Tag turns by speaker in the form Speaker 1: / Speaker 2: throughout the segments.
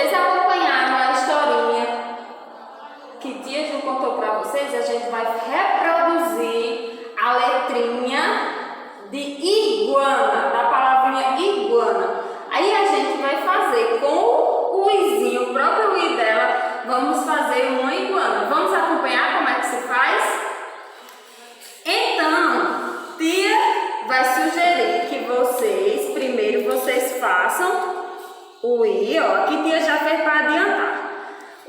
Speaker 1: vocês acompanharam a historinha que tia Ju contou para vocês, a gente vai reproduzir a letrinha de iguana, da palavrinha iguana. Aí a gente vai fazer com o izinho, o próprio i dela, vamos fazer uma iguana. Vamos acompanhar como é que se faz? Então, tia vai sugerir que vocês façam o i, ó, que tia já fez para adiantar.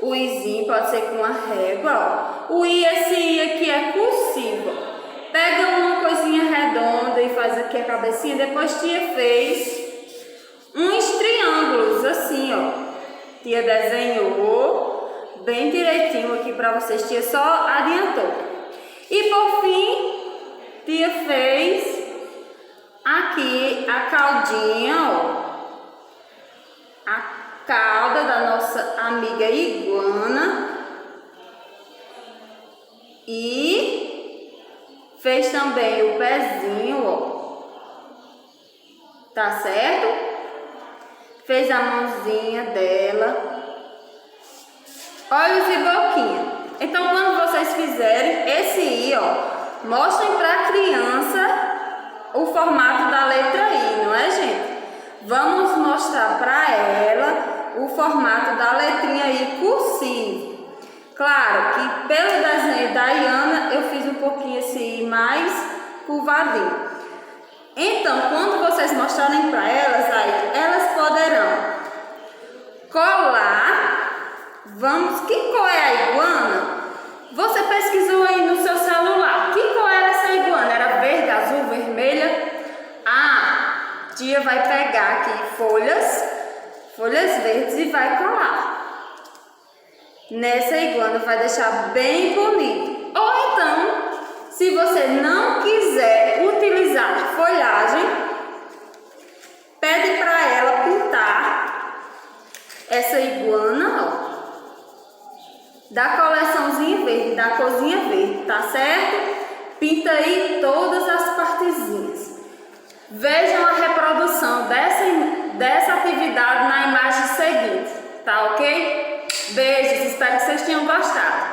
Speaker 1: O izinho pode ser com uma régua, ó. O i, esse i aqui é cursivo. Pega uma coisinha redonda e faz aqui a cabecinha. Depois tia fez uns triângulos assim, ó. Tia desenhou bem direitinho aqui para vocês. Tia só adiantou. E por fim, tia fez aqui a caldinha, ó. A cauda da nossa amiga iguana. E fez também o pezinho, ó. Tá certo? Fez a mãozinha dela. Olhos e boquinha. Então, quando vocês fizerem esse i, ó, mostrem para a criança o formato da letra i, não é, gente? Vamos mostrar para ela o formato da letrinha i cursivo. Claro que pelo desenho da Iana eu fiz um pouquinho esse i mais curvadinho. Então, quando vocês mostrarem para elas, aí elas poderão colar. Que cor é a iguana? Você pesquisou aí no seu celular. Que cor era essa iguana? Era verde, azul, vermelha? Ah, tia vai pegar aqui folhas verdes e vai colar. Nessa iguana vai deixar bem bonito. Ou então, se você não quiser utilizar folhagem, pede para ela pintar essa iguana, ó, da coleçãozinha verde, da corzinha verde, tá certo? Pinta aí todas as partezinhas. Vejam a reprodução dessa atividade na imagem seguinte, tá ok? Beijos, espero que vocês tenham gostado.